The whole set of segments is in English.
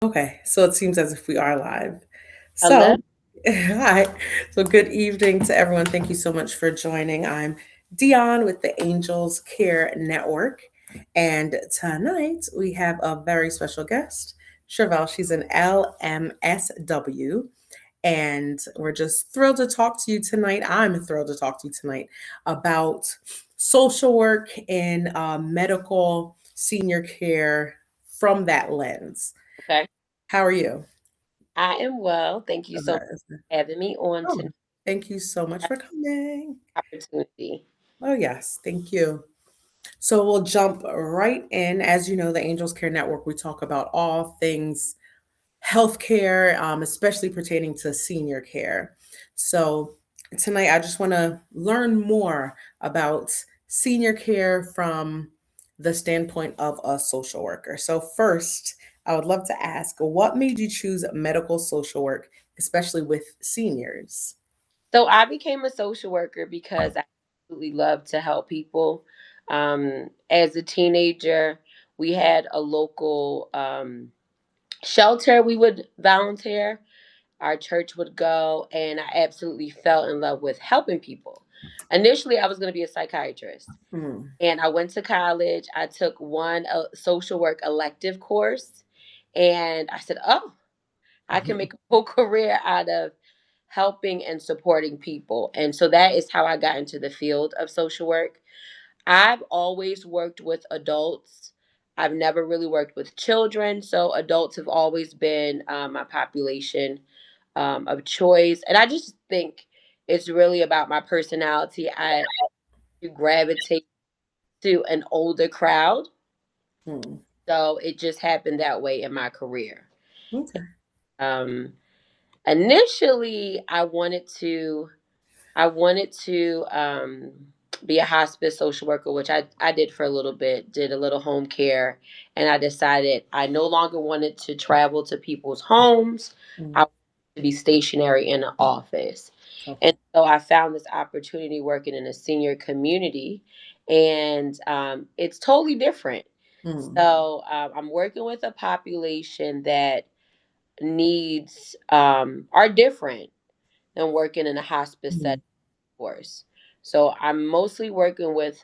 Okay, so it seems as if we are live. Hello. So, hi. So, good evening to everyone. Thank you so much for joining. I'm Dion with the Angels Care Network. And tonight we have a very special guest, Chervelle. She's an LMSW. And we're just thrilled to talk to you tonight. I'm thrilled to talk to you tonight about social work in medical senior care from that lens. Okay. How are you? I am well. Thank you so much for having me on Oh, tonight's thank you so much for coming. opportunity. Oh, yes, thank you. So we'll jump right in. As you know, the Angels Care Network, we talk about all things healthcare, especially pertaining to senior care. So tonight, I just want to learn more about senior care from the standpoint of a social worker. So, first, I would love to ask what made you choose medical social work, especially with seniors? So I became a social worker because I absolutely love to help people. As a teenager, we had a local shelter we would volunteer. Our church would go, and I absolutely fell in love with helping people. Initially, I was going to be a psychiatrist. Hmm. And I went to college. I took one social work elective course, and I said, "Oh, I can make a whole career out of helping and supporting people." And so that is how I got into the field of social work. I've always worked with adults. I've never really worked with children, so adults have always been my population of choice. And I just think it's really about my personality. I gravitate to an older crowd. Hmm. So it just happened that way in my career. Okay. Um, Initially, I wanted to be a hospice social worker, which I did for a little bit, did a little home care, and I decided I no longer wanted to travel to people's homes. I Hmm. wanted to be stationary in an office. Okay. And so I found this opportunity working in a senior community, and it's totally different. Hmm. So I'm working with a population that needs are different than working in a hospice Hmm. setting, of course. So I'm mostly working with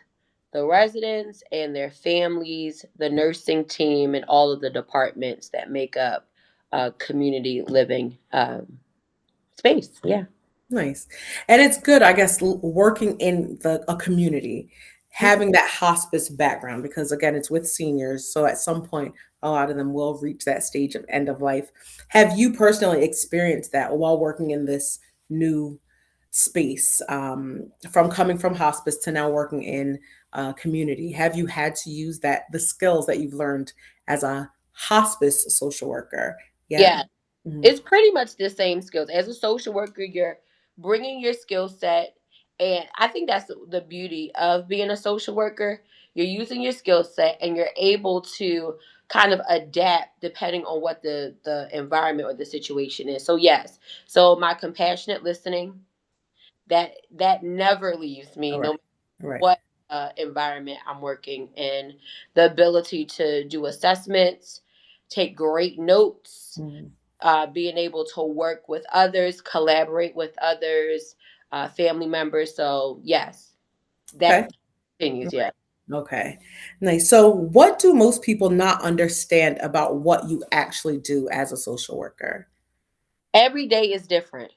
the residents and their families, the nursing team, and all of the departments that make up community living space. Yeah. Nice. And it's good, I guess, working in a community, Mhm. having that hospice background, because again, it's with seniors. So at some point, a lot of them will reach that stage of end of life. Have you personally experienced that while working in this new space, from coming from hospice to now working in a community? Have you had to use the skills that you've learned as a hospice social worker? Yeah. Yeah. Mhm. It's pretty much the same skills. As a social worker, you're bringing your skill set. And I think that's the beauty of being a social worker. You're using your skill set and you're able to kind of adapt depending on what the environment or the situation is. So, yes. So, my compassionate listening, that never leaves me, All no right. matter Right. what environment I'm working in. The ability to do assessments, take great notes, Mhm. being able to work with others, collaborate with others, family members. So yes, that Okay. continues. Yeah, Okay. Nice. So, what do most people not understand about what you actually do as a social worker? every day is different.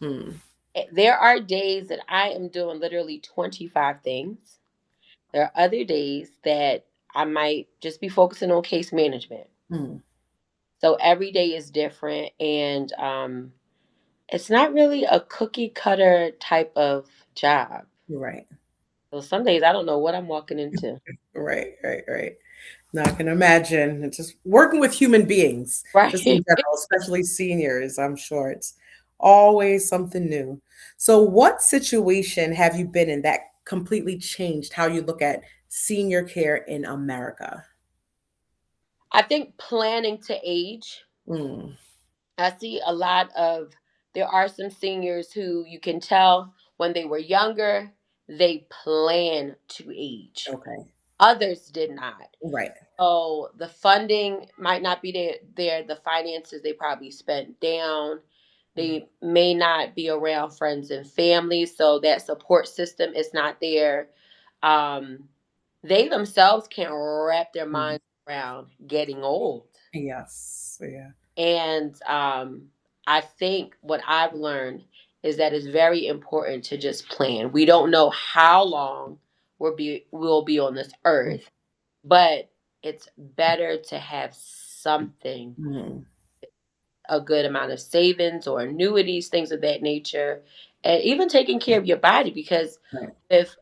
Hmm. There are days that I am doing literally 25 things. There are other days that I might just be focusing on case management. Hmm. So every day is different, and it's not really a cookie cutter type of job. Right. So some days I don't know what I'm walking into. Right. Right. Right. Now I can imagine it's just working with human beings, just in Right. general, especially seniors. I'm sure it's always something new. So, what situation have you been in that completely changed how you look at senior care in America? I think planning to age. Mm. I see a lot of, there are some seniors who you can tell when they were younger, they plan to age. Okay. Others did not. Right. So the funding might not be there. The finances they probably spent down. Mm. They may not be around friends and family, so that support system is not there. Um, they themselves can't wrap their Mm. minds around getting old. Yes. Yeah. And I think what I've learned is that it's very important to just plan. We don't know how long we'll be on this earth, but it's better to have something, Mm. a good amount of savings or annuities, things of that nature, and even taking care of your body because Right. with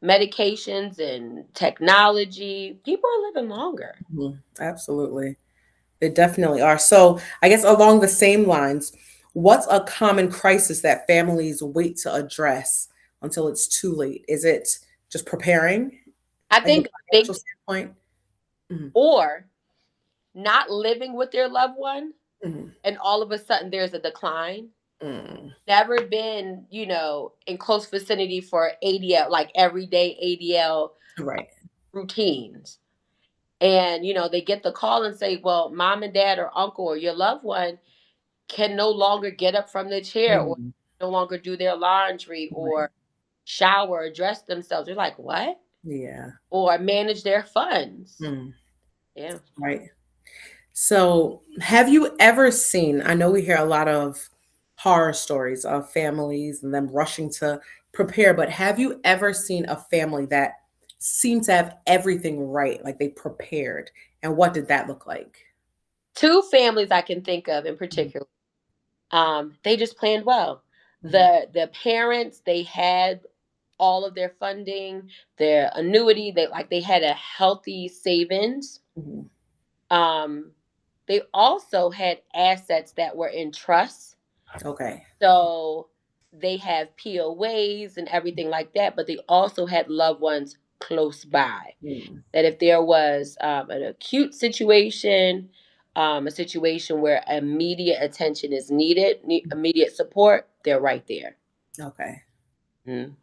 medications and technology, people are living longer. Mhm. Absolutely. They definitely are. So, I guess along the same lines, what's a common crisis that families wait to address until it's too late? Is it just preparing, I like a think financial big standpoint? Mhm. or not living with their loved one Mhm. and all of a sudden there's a decline. Mm. Never been, in close vicinity for ADL, like everyday ADL Right. routines. And, they get the call and say, well, mom and dad or uncle or your loved one can no longer get up from the chair or Mm. no longer do their laundry Right. or shower or dress themselves. They're like, what? Yeah. Or manage their funds. Mm. Yeah. Right. So, have you ever seen? I know we hear a lot of horror stories of families and them rushing to prepare, but have you ever seen a family that seemed to have everything right, like they prepared? And what did that look like? Two families I can think of in Mhm. particular. They just planned well. Mhm. The parents, they had all of their funding, their annuity, they had a healthy savings. Mhm. Um, they also had assets that were in trust. Okay. So they have POAs and everything like that, but they also had loved ones close by. Mm. That if there was an acute situation, a situation where immediate attention is needed, immediate support, they're right there. Okay. Mhm.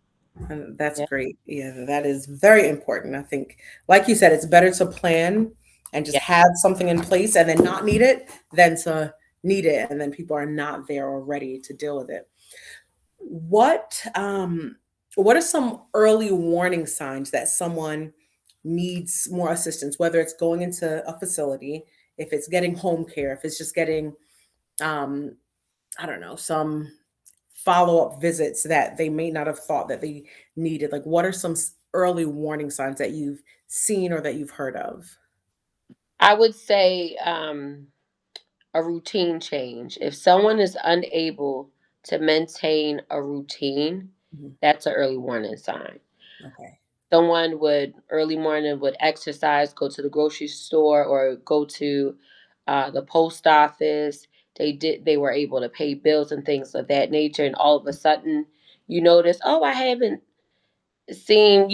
And that's Yeah. great. Yeah, that is very important. I think, like you said, it's better to plan and just Yeah. have something in place and then not need it than to need it and then people are not there or ready to deal with it. What are some early warning signs that someone needs more assistance, whether it's going into a facility, if it's getting home care, if it's just getting um, I don't know, some follow-up visits that they may not have thought that they needed? Like, what are some early warning signs that you've seen or that you've heard of? I would say a routine change. If someone is unable to maintain a routine, Mhm. that's an early warning sign. Okay. Someone would early morning would exercise, go to the grocery store or go to the post office. They were able to pay bills and things of that nature, and all of a sudden you notice, oh, I haven't seen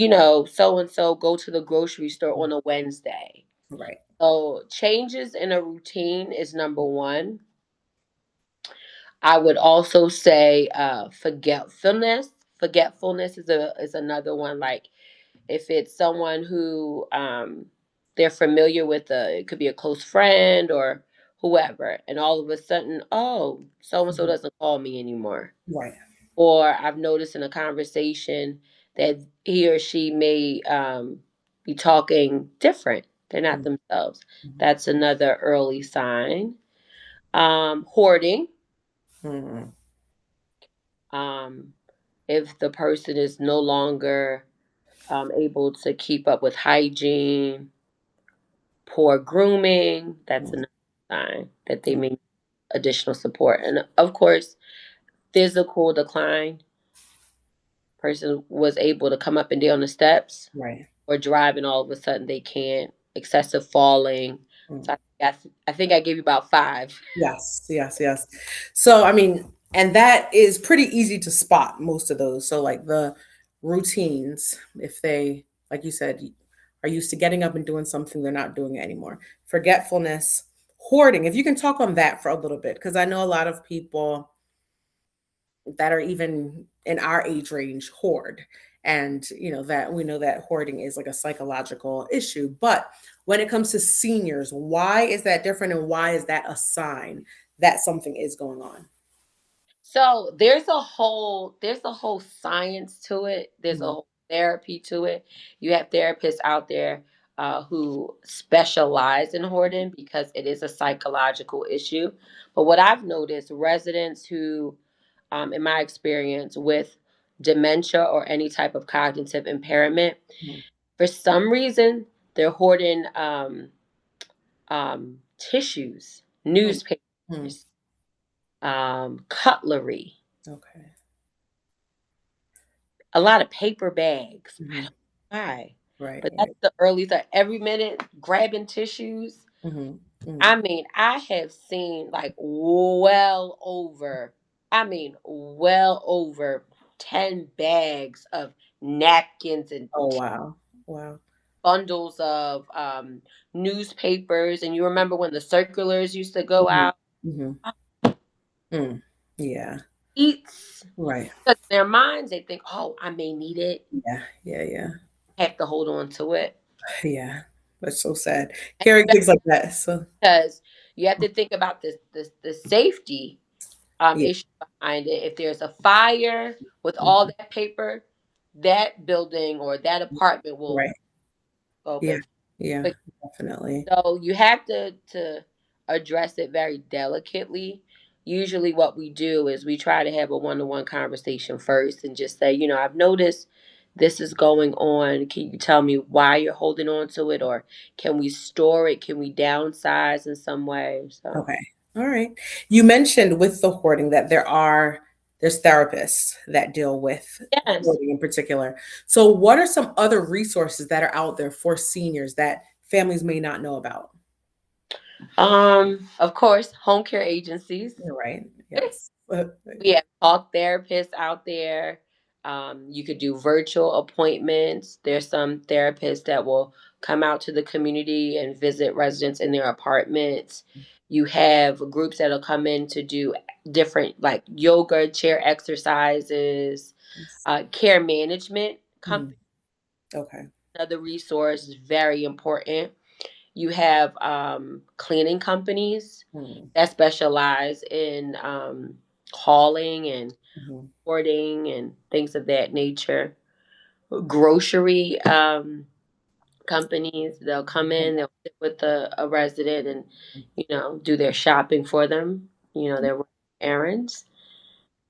so and so go to the grocery store on a Wednesday. Right. So changes in a routine is number one. I would also say forgetfulness. Forgetfulness is another one. Like if it's someone who they're familiar with, it could be a close friend or whoever, and all of a sudden, oh, so and so Mhm. doesn't call me anymore. Right. Or I've noticed in a conversation that he or she may be talking different. They're not Mhm. themselves. That's another early sign. Hoarding. Mhm. Um, if the person is no longer able to keep up with hygiene, poor grooming, that's Mhm. another sign that they may need additional support. And of course, physical decline. Person was able to come up and down the steps Right. or drive, and all of a sudden they can't. Excessive falling. Mm. So I think I gave you about five. Yes, yes, yes. So, I mean, and that is pretty easy to spot most of those. So, like the routines, if they, like you said, are used to getting up and doing something, they're not doing it anymore. Forgetfulness, hoarding. If you can talk on that for a little bit, because I know a lot of people that are even in our age range hoard. And that we know that hoarding is like a psychological issue. But when it comes to seniors, why is that different, and why is that a sign that something is going on? So there's a whole science to it. There's a Mhm. whole therapy to it. You have therapists out there who specialize in hoarding because it is a psychological issue. But what I've noticed, residents who, in my experience, with dementia or any type of cognitive impairment, Mhm. for some reason they're hoarding tissues, Mhm. Mhm. newspapers, cutlery, Okay. a lot of paper bags. I Mhm. don't know why, Right, but that's right. the early start. Every minute grabbing tissues. Mhm. Mhm. I mean, I have seen like well over, I mean, well over 10 bags of napkins and Oh, wow. Wow. bundles of newspapers. And you remember when the circulars used to go Mhm. out? Mhm. Mm. Yeah. Eats. Right. Because in their minds, they think, oh, I may need it. Yeah. Yeah, yeah. Have to hold on to it. Yeah. That's so sad. Carrying things like that. So Because you have to think about the safety yeah. issue behind it. If there's a fire with all Mhm. that paper, that building or that apartment will Right. go up Yeah. in Yeah. quick. Definitely. So you have to address it very delicately. Usually, what we do is we try to have a one-to-one conversation first and just say, I've noticed this is going on. Can you tell me why you're holding on to it, or can we store it? Can we downsize in some way? So Okay. All right. You mentioned with the hoarding that there's therapists that deal with yes, hoarding in particular. So what are some other resources that are out there for seniors that families may not know about? of course, home care agencies. You're right. Yes. We have talk therapists out there. You could do virtual appointments. There's some therapists that will come out to the community and visit residents in their apartments. You have groups that'll come in to do different like yoga, chair exercises, Yes. care management Mhm. company. Okay. Another resource is very important. You have cleaning companies Mhm. that specialize in hauling and Mhm. sorting and things of that nature. Grocery companies, they'll come in, they'll sit with a resident and, do their shopping for them, their errands.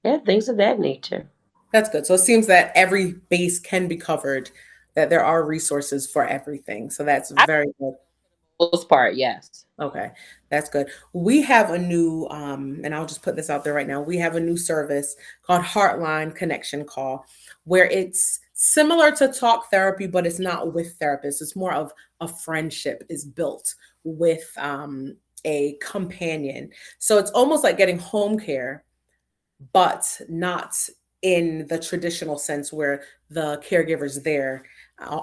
Yeah, things of that nature. That's good. So it seems that every base can be covered, that there are resources for everything. So that's I very good. most part, yes. Okay, that's good. We have a new, and I'll just put this out there right now. We have a new service called Heartline Connection Call, where it's similar to talk therapy, but it's not with therapists. It's more of a friendship is built with a companion. So it's almost like getting home care, but not in the traditional sense where the caregiver's there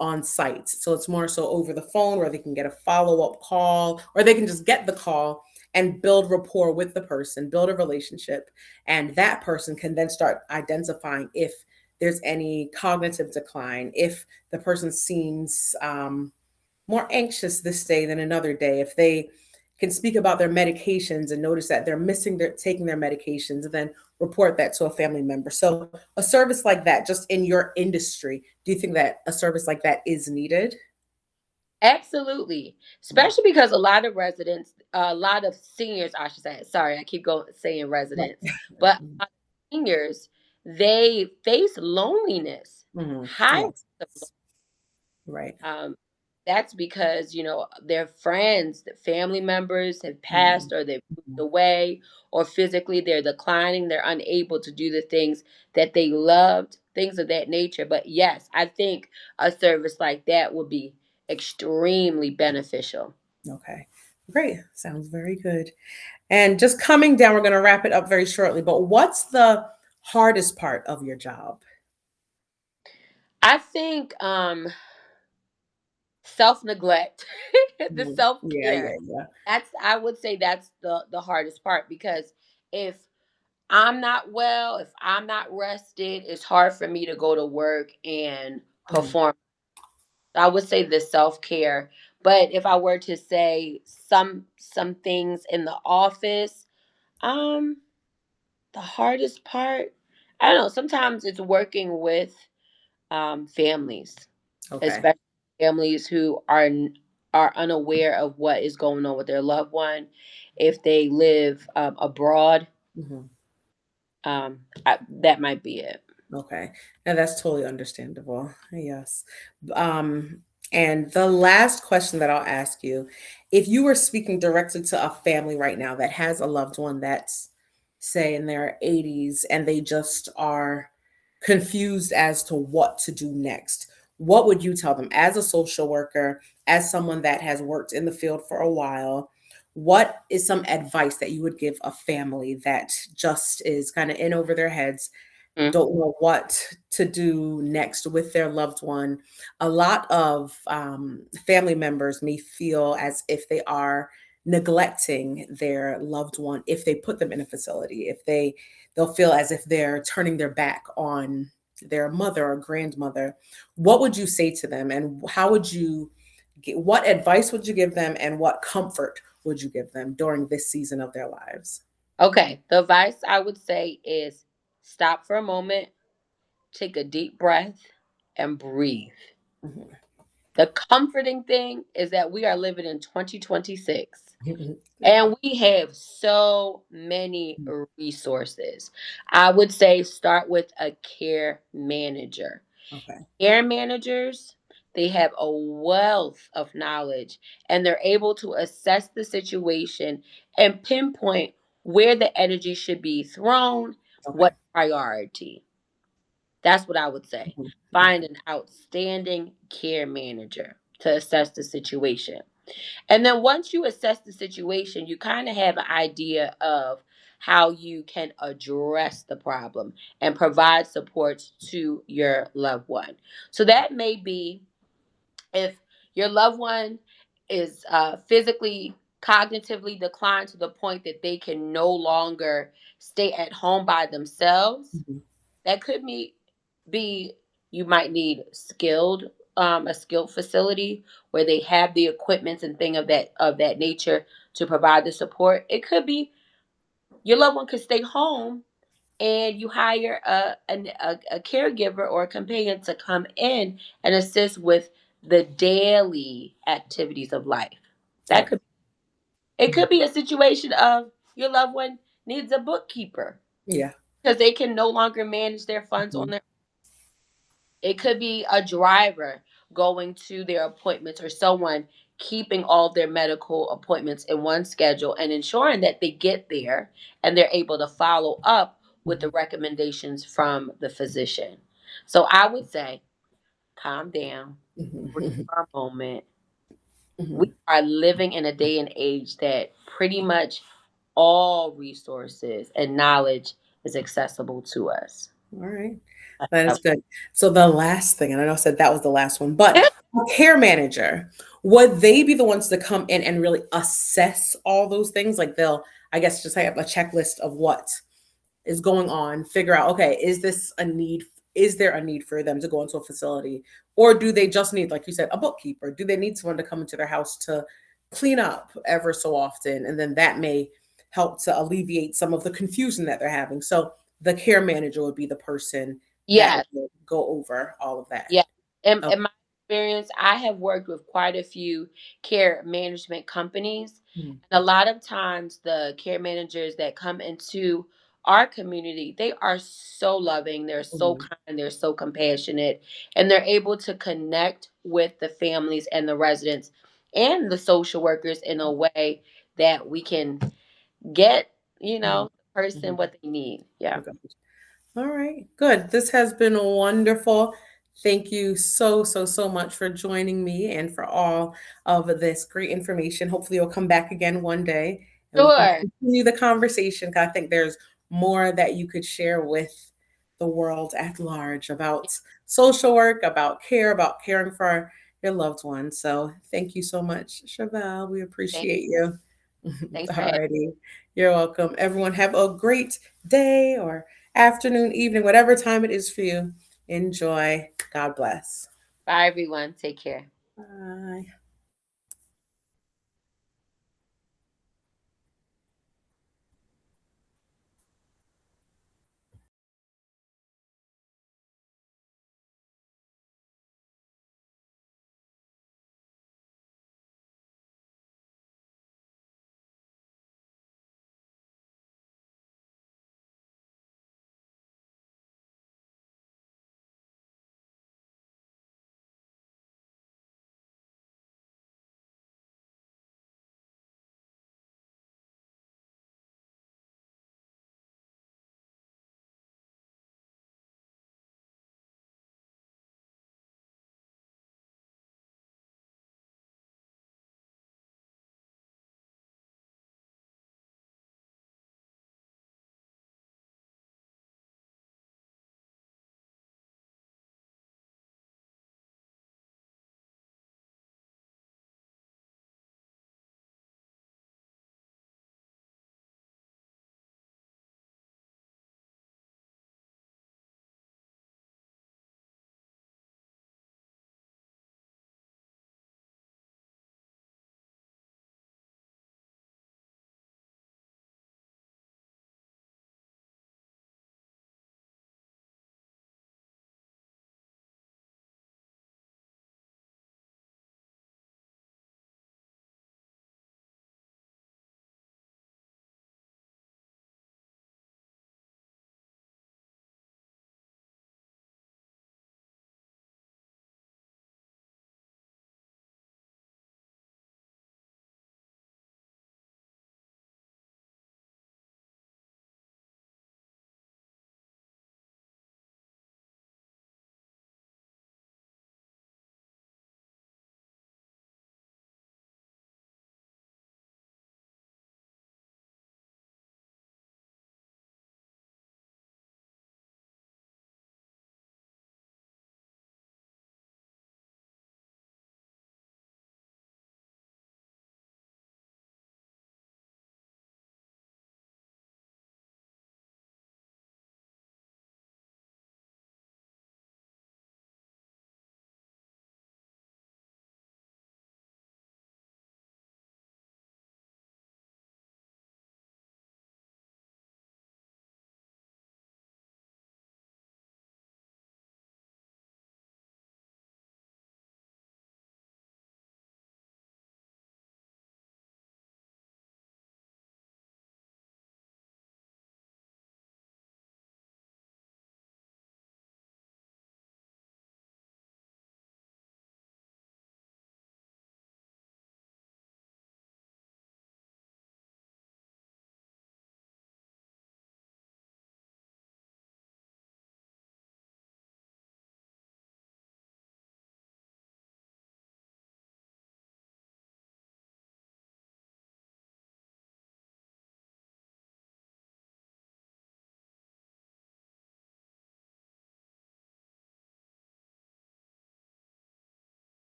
on site. So it's more so over the phone where they can get a follow up call, or they can just get the call and build rapport with the person, build a relationship. And that person can then start identifying if there's any cognitive decline, if the person seems more anxious this day than another day, if they can speak about their medications and notice that they're missing their taking their medications, and then report that to a family member. So a service like that, just in your industry, do you think that a service like that is needed? Absolutely. Mm. Especially because a lot of residents, a lot of seniors, I should say, sorry, I keep going saying Right. residents, but Mhm. a lot of seniors, they face loneliness, Mhm. high Yes. Right. um, that's because their friends, the family members have Mhm. passed or they've moved Mhm. away, or physically they're declining. They're unable to do the things that they loved, things of that nature. But yes, I think a service like that would be extremely beneficial. Okay. Great. Sounds very good. And just coming down, we're going to wrap it up very shortly. But what's the hardest part of your job? I think self neglect, the Mhm. self Yeah, care. yeah, yeah. I would say that's the hardest part because if I'm not well, if I'm not rested, it's hard for me to go to work and Mhm. perform. I would say the self-care. But if I were to say some things in the office, um the hardest part, I don't know, sometimes it's working with families, Okay. especially families who are unaware of what is going on with their loved one. If they live abroad, Mhm. that might be it. Okay. And that's totally understandable. Yes. Um, and the last question that I'll ask you, if you were speaking directly to a family right now that has a loved one that's, say, in their 80s and they just are confused as to what to do next, what would you tell them as a social worker, as someone that has worked in the field for a while? What is some advice that you would give a family that just is kind of in over their heads, Mm. don't know what to do next with their loved one? A lot of family members may feel as if they are neglecting their loved one if they put them in a facility. If they'll feel as if they're turning their back on their mother or grandmother. What would you say to them, and how would you what advice would you give them, and what comfort would you give them during this season of their lives? Okay, the advice I would say is stop for a moment, take a deep breath, and breathe. Mhm. The comforting thing is that we are living in 2026 Yeah. and we have so many resources. I would say start with a care manager. Okay. Care managers, they have a wealth of knowledge and they're able to assess the situation and pinpoint where the energy should be thrown, Okay. what priority. That's what I would say. Mhm. Find Okay. an outstanding care manager to assess the situation. And then once you assess the situation, you kind of have an idea of how you can address the problem and provide support to your loved one. So that may be if your loved one is physically, cognitively declined to the point that they can no longer stay at home by themselves. Mhm. That could be you might need a skilled facility where they have the equipment and thing of that nature to provide the support. It could be your loved one could stay home and you hire a caregiver or a companion to come in and assist with the daily activities of life. That Okay. could it Mhm. could be a situation of your loved one needs a bookkeeper Yeah. because they can no longer manage their funds on Mhm. their. It could be a driver going to their appointments or someone keeping all of their medical appointments in one schedule and ensuring that they get there and they're able to follow up with the Mhm. recommendations from the physician. So I would say calm down, breathe Mhm. for a moment. We Mhm. are living in a day and age that pretty much all resources and knowledge is accessible to us. All right. That is good. So the last thing, and I know I said that was the last one, but a care manager, would they be the ones to come in and really assess all those things? Like they'll, I guess, just have a checklist of what is going on, figure out, okay, is this a need? Is there a need for them to go into a facility? Or do they just need, like you said, a bookkeeper? Do they need someone to come into their house to clean up ever so often? And then that may help to alleviate some of the confusion that they're having. So the care manager would be the person that Yes. would go over all of that. Yeah. Okay. In my experience, I have worked with quite a few care management companies. Mhm. And a lot of times, the care managers that come into our community, they are so loving, they're so Mhm. kind, they're so compassionate, and they're able to connect with the families and the residents and the social workers in a way that we can get, Mhm. the person Mhm. what they need. Yeah. Okay. All right, good. This has been wonderful. Thank you so, so, so much for joining me and for all of this great information. Hopefully, you'll come back again one day and we can Sure. continue the conversation. 'Cause I think there's more that you could share with the world at large about social work, about care, about caring for your loved ones. So, thank you so much, Chervelle. We Thank appreciate you. Thanks for having Alrighty. You're welcome. Everyone, have a great day or afternoon, evening, whatever time it is for you. Enjoy. God bless. me. Bye, everyone. Take care. Bye.